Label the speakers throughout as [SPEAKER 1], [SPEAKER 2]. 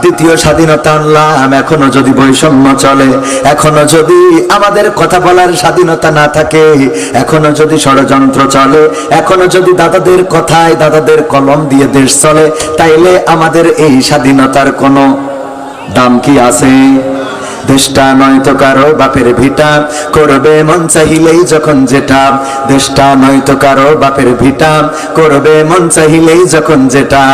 [SPEAKER 1] দ্বিতীয় স্বাধীনতা আনলাম। এখনো যদি বৈষম্য চলে, এখনো যদি আমাদের কথা বলার স্বাধীনতা না থাকে, এখনো যদি ষড়যন্ত্র চলে, এখনো যদি দাদাদের কথায় দাদাদের কলম দিয়ে দেশ চলে, তাইলে আমাদের এই স্বাধীনতার কোনো দাম কি আছে? দেশটা নয়তো কারো বাপের ভিটা, করবে মন চাহিলেই যখন যেটা। দেশটা নয়তো কারো বাপের ভিটা, করবে মন চাহিলেই যখন যেটা।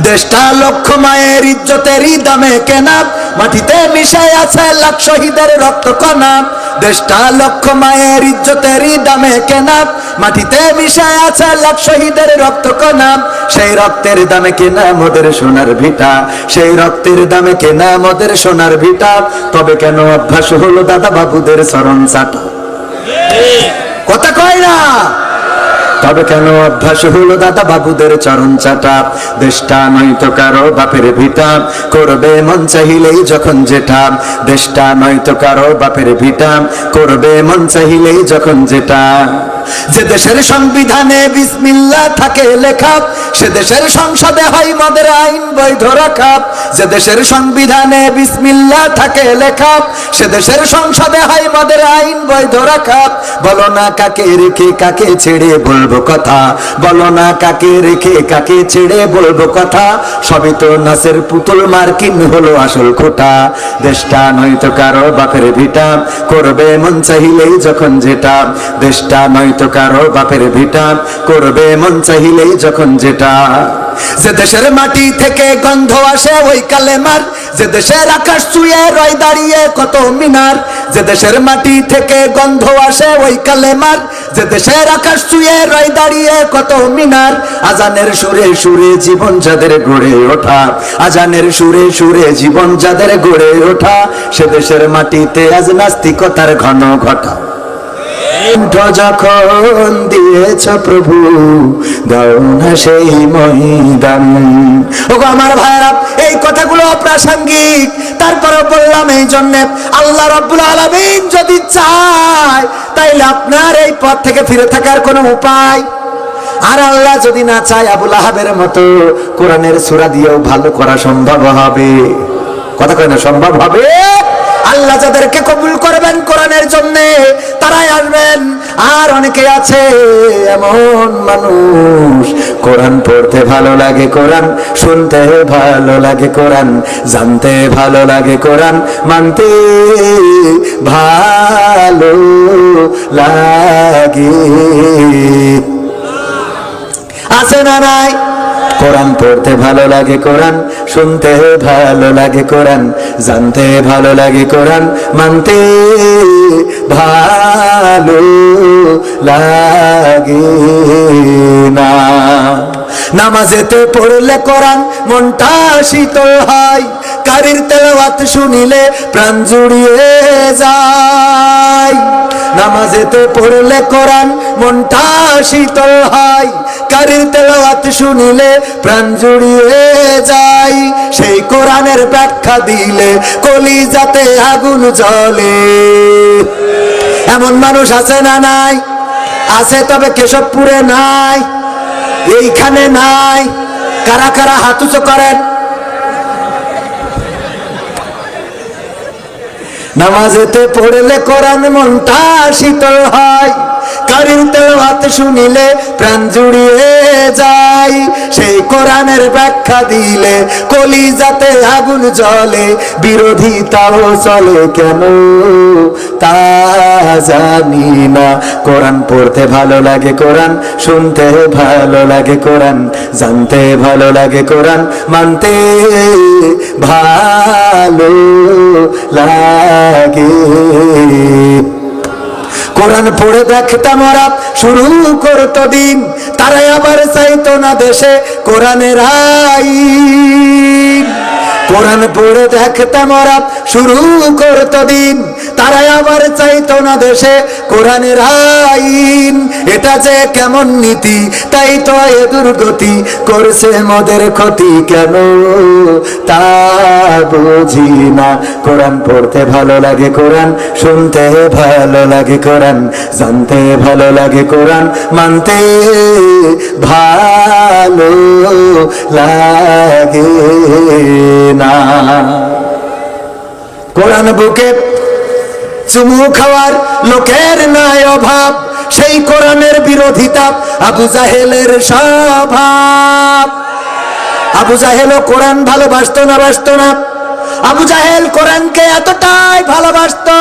[SPEAKER 1] দেশটা লক্ষ মায়ের ইজ্জতেরই দামে কেনা, মাটিতে মিশায় আছে লাখ শহীদের রক্ত কণা। দেশটা লক্ষ মায়ের ইজ্জতেরই দামে কেনা, মাটিতে মিশায় আছে লাখ শহীদের রক্ত কণা। সেই রক্তের দামে কেনা মোদের সোনার ভিটা, সেই রক্তের দামে কেনা মোদের সোনার ভিটা। তবে কেন অভ্যাস হলো দাদা বাবুদের চরণ চাটা? কথা কয় না? তবে কেন অভ্যাস হলো দাদা বাবুদের চরণ চাটা? দেশটা নয়তো কারো বাপের ভিটা, করবে মন চাহিলেই যখন যেটা। দেশটা নয়তো কারো বাপের ভিটা, করবে মন চাহিলেই যখন যেটা। যে দেশের সংবিধানে বিসমিল্লাহ থাকে লেখা, সে দেশের সংসদে হয় মদের আইন বৈধ রাখা। যে দেশের সংবিধানে বিসমিল্লাহ থাকে লেখা, সে দেশের সংসদে হয় মদের আইন বৈধ রাখা। বলো না কাকে রেখে কাকে ছেড়ে বলবো কথা, বলো না কাকে রেখে কাকে ছেড়ে বলবো কথা। সবই তো নাচের পুতুল, মার্কিন হলো আসল খোটা। দেশটা নয়তো কারো বাপের ভিটা, করবে মন চাহিলেই যখন যেটা। দেশটা নয়তো কারো বাপের ভিটা, করবে মন চাহিলেই যখন যেটা। যে দেশের মাটি থেকে গন্ধ আসে ওই কালেমার, যে দেশের আকাশ ছুঁয়ে রয় দাঁড়িয়ে কত মিনার। যে দেশের মাটি থেকে গন্ধ আসে ওই কালেমার, যে দেশের আকাশ ছুঁয়ে রয় দাঁড়িয়ে কত মিনার। আজানের সুরে সুরে জীবন যাদের গড়ে ওঠা, আজানের সুরে সুরে জীবন যাদের গড়ে ওঠা। সে দেশের মাটিতে আজ নাস্তিকতার ঘন ঘটা। যখন দিয়েছ প্রভু, দাও না সেই ময়দান। ওগো আমার ভাইরা, এই কথাগুলো অপ্রাসঙ্গিক, তারপরে বললাম এই জন্য আল্লাহ রাব্বুল আলামিন যদি চায়, তাইলে আপনার এই পথ থেকে ফিরে থাকার কোনো উপায়। আর আল্লাহ যদি না চায়, আবু লাহাবের মতো কোরআনের সূরা দিয়েও ভালো করা সম্ভব হবে। কথা কয় না? সম্ভব হবে। আল্লাহ যাদেরকে কবুল করবেন কোরআনের জন্য, তারাই আসবেন। আর অনেকে আছে এমন মানুষ, কোরআন পড়তে ভালো লাগে, কোরআন শুনতে ভালো লাগে, কোরআন জানতে ভালো লাগে, কোরআন মানতে ভালো লাগে। আছে না নাই? কোরআন পড়তে ভালো লাগে, কোরআন শুনতে ভালো লাগে, কোরআন জানতে ভালো লাগে, কোরআন মানতে ভালো লাগে না। নামাজেতে পড়লে কোরআন মনটা শীতল হয়, কারির তেলাওয়াত শুনিলে প্রাণ জুড়িয়ে যায়। নামাজেতে পড়লে কোরআন মনটা শীতল হয়, কারির তেলাওয়াত শুনিলে প্রাণ জুড়িয়ে যায়। সেই কোরআনের ব্যাখ্যা দিলে কলিজাতে আগুন জ্বলে। এমন মানুষ আছে না নাই? আছে, তবে কেশবপুরে নাই, এইখানে নাই। কারা কারা হাত উঁচু করেন? নামাজেতে পড়লে কোরআন মনটা শীতল হয়, কারির তেলাওয়াত শুনিলে প্রাণ জুড়িয়ে যায়। সেই কোরআনের ব্যাখ্যা দিলে কলিজাতে আগুন জ্বলে। বিরোধিতাও চলে কেন তা জানি না। কোরআন পড়তে ভালো লাগে, কোরআন শুনতে ভালো লাগে, কোরআন জানতে ভালো লাগে, কোরআন মানতে ভালো লাগে। কোরআন পড়ে দেখতাম ওরা শুরু করতো দিন, তারাই আবার চাইতো না দেশে কোরআনের আইন। কোরআন পড়ে দেখতাম ওরা শুরু করতো দিন, তারাই আবার চাইতো না দেশে কোরআনের আইন। এটা যে কেমন নীতি, তাই তো এ দুর্গতি করছে মোদের ক্ষতি কেন তা বুঝি না। কোরআন পড়তে ভালো লাগে, কোরআন শুনতে ভালো লাগে, কোরআন জানতে ভালো লাগে, কোরআন মানতে ভালো লাগে না। কোরআন বুকে চুমু খাওয়ার লোকের নাই অভাব, সেই কোরআনের বিরোধিতা আবু জাহেলের স্বভাব। আবু জাহেলও কোরআন ভালোবাসতো না, বাসতো না। আবু জাহেল কোরআনকে এতটাই ভালোবাসতো,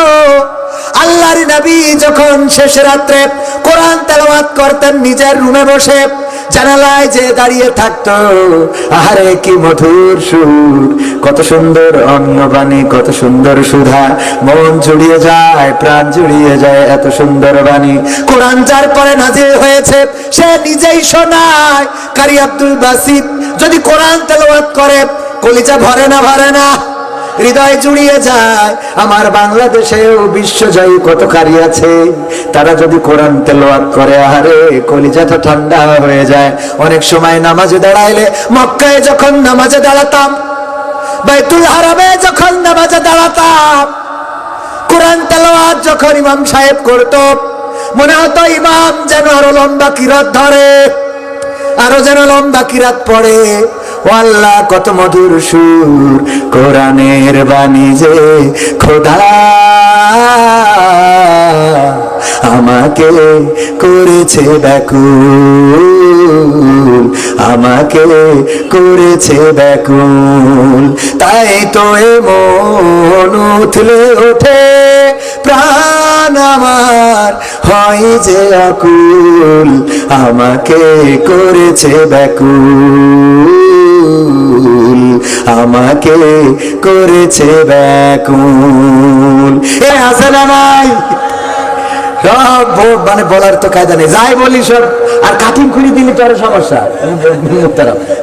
[SPEAKER 1] আল্লাহর নবী যখন শেষ রাত্রে কোরআন তেলাওয়াত করতেন নিজের রুমে বসে, জানালায় যে দাঁড়িয়ে থাকতো, আরে কি মধুর সুর, কত সুন্দর অন্নবাণী, কত সুন্দর সুধা, মন জুড়িয়ে যায়, প্রাণ জুড়িয়ে যায়, এত সুন্দর বাণী। কোরআন যার পরে নাজিল হয়েছে সে নিজেই শোনায়। কারি আব্দুল বাসিত যদি কোরআন তেলাওয়াত করে কলিজা ভরে না, ভরে না, হৃদয় জুড়িয়ে যায়। আমার বাংলাদেশেও বিশ্বজয়ী কত কারি আছে, তারা যদি কোরআন তেলাওয়াত করে আরে কলিজাটা ঠান্ডা হয়ে যায়। অনেক সময় নামাজে দাঁড়াইলে, মক্কায় যখন নামাজে দাঁড়াতাম, বাইতুল হারামে যখন নামাজে দাঁড়াতাম, কোরআন তেলাওয়াত যখন ইমাম সাহেব করতো, মনে হতো ইমাম যেন আরো লম্বা কিরাত ধরে, আরো যেন লম্বা কিরাত পড়ে। ও আল্লাহ কত মধুর সুর, কোরআনের বাণী যে খোদা আমাকে করেছে ব্যাকুল, আমাকে করেছে ব্যাকুল। তাই তো এ মন উথলে ওঠে, প্রাণ আমার হয় যে আকুল, আমাকে করেছে ব্যাকুল, আমাকে করেছে ব্যাকুল। এ আছে না নাই? সব মানে বলার তো কায়দা নেই, যাই বলি সব। আর কাটিং করে দিলে তো আরো সমস্যা।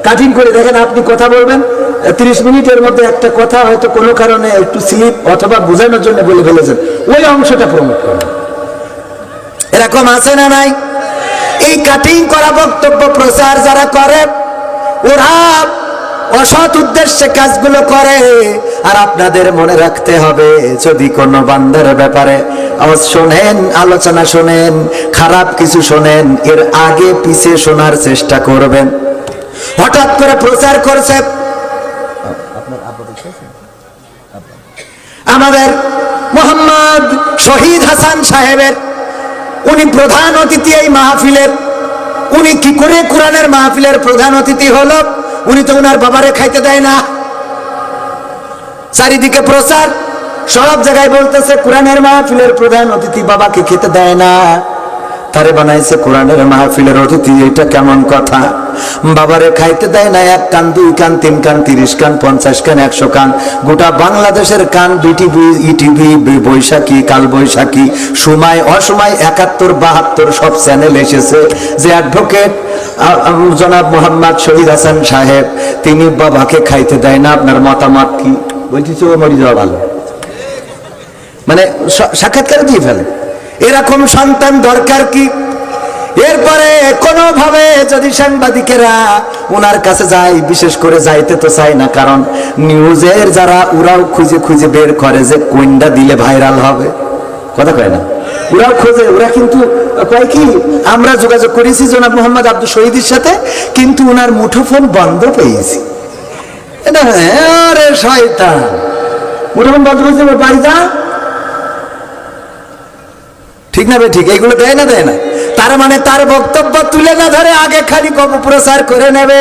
[SPEAKER 1] কাটিং করে দেখেন, আপনি কথা বলবেন 30 মিনিটের মধ্যে একটা কথা হয়তো কোনো কারণে একটু স্লিপ অথবা বোঝানোর জন্য বলে ফেলেছেন, ওই অংশটা প্রমোট করেন। এরকম আছে না নাই? এই কাটিং করা বক্তব্য প্রচার যারা করে ওরা অসৎ উদ্দেশ্যে কাজগুলো করে। আর আপনাদের মনে রাখতে হবে, যদি কোনো বান্দার ব্যাপারে শোনেন, আলোচনা শোনেন, খারাপ কিছু শোনেন, এর আগে পিছে শোনার চেষ্টা করবেন। হঠাৎ করে প্রচার করছে আমাদের মোহাম্মদ শহীদ হাসান সাহেবের, উনি প্রধান অতিথি এই মাহফিলের। উনি কি করে কোরআনের মাহফিলের প্রধান অতিথি হলো? উনি তো উনার বাবারে খাইতে দেয় না। চারিদিকে প্রচার, সব জায়গায় বলতেছে কোরআনের মাহফিলের প্রধান অতিথি বাবাকে খেতে দেয় না, তারে বানাইছে কোরআনের মাহফিলের অতিথি। এটা কেমন কথা? বাবারে খাইতে দেয় না। 1 কান 2 কান 3 কান 30 কান 50 কান 100 কান, গোটা বাংলাদেশের কান, বিটিভি, ইটিভি, বৈশাখী, কাল বৈশাখী, সময় অসময় 71 72 সব চ্যানেল এসেছে যে অ্যাডভোকেট জনাব মোহাম্মদ শহীদ হাসান সাহেব তিনি বাবাকে খাইতে দেয় না। আপনার মতামত কি? বলছি ও মরি যাওয়া ভালো, মানে সাক্ষাৎকারে দিয়ে ফেলে। এরকম সন্তান দরকার কি? এরপরে কোনোভাবে যদি সাংবাদিকেরা ওনার কাছে যায়, বিশেষ করে যাইতে তো চায় না, কারণ নিউজের যারা ওরাও খুঁজে খুঁজে বের করে যে কোনটা দিলে ভাইরাল হবে, কথা কয় না, ওরাও খোঁজে। ওরা কিন্তু কয় কি, আমরা যোগাযোগ করেছি জনাব মোহাম্মদ আব্দুল শহীদের সাথে, কিন্তু ওনার মুঠোফোন বন্ধ পেয়েছি। আরে শয়তান, মুঠোফোন বন্ধ পেয়েছে, বাড়ি যা, ঠিক না? ঠিক, এইগুলো দেয় না, দেয় না। তার মানে তার বক্তব্য তুলে না ধরে আগে খানিক অপপ্রচার করে নেবে,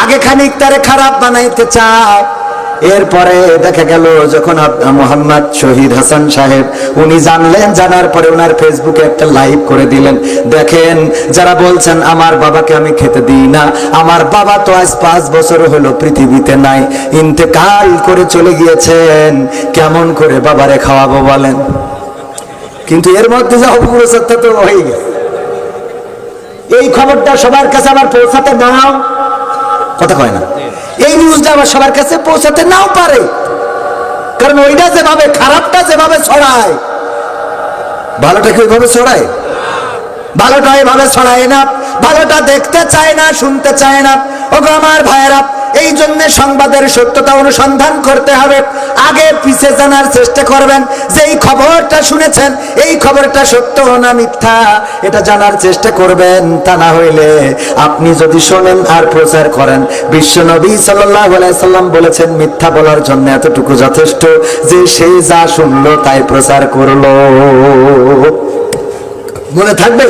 [SPEAKER 1] আগে খানিক তারে খারাপ বানাইতে চায়। এরপরে দেখা গেল যখন মোহাম্মদ শহীদ হাসান সাহেব উনি জানলেন, জানার পরে ওনার ফেসবুকে একটা লাইভ করে দিলেন। দেখেন, যারা বলছেন আমার বাবাকে আমি খেতে দিই না, আমার বাবা তো আজ 5 বছর হলো পৃথিবীতে নাই, ইন্তেকাল করে চলে গিয়েছেন, কেমন করে বাবারে খাওয়াবো বলেন? কিন্তু এর মধ্যে যা অপপ্রচারটা তো হয়ে গেছে। এই খবরটা সবার কাছে আবার পৌঁছাতে নাও, কথা কয় না, এই নিউজটা আবার সবার কাছে পৌঁছাতে নাও পারে। কারণ ওইটা যেভাবে, খারাপটা যেভাবে ছড়ায়, ভালোটা কি ওইভাবে ছড়ায়? ভালোটা এভাবে ছড়ায় না, ভালোটা দেখতে চায় না, শুনতে চায় না। ওগো আমার ভাইয়েরা, এই জন্য সংবাদের সত্যতা অনুসন্ধান করতে হবে। আগে পিছে জানার চেষ্টা করবেন যে এই খবরটা শুনেছেন, এই খবরটা সত্য না মিথ্যা, এটা জানার চেষ্টা করবেন। তা না হইলে আপনি যদি শোনেন আর প্রচার করেন, বিশ্ব নবী সাল্লাল্লাহু আলাইহি সাল্লাম বলেছেন মিথ্যা বলার জন্য এতটুকু যথেষ্ট যে সে যা শুনলো তাই প্রচার করলো। মনে থাকবে?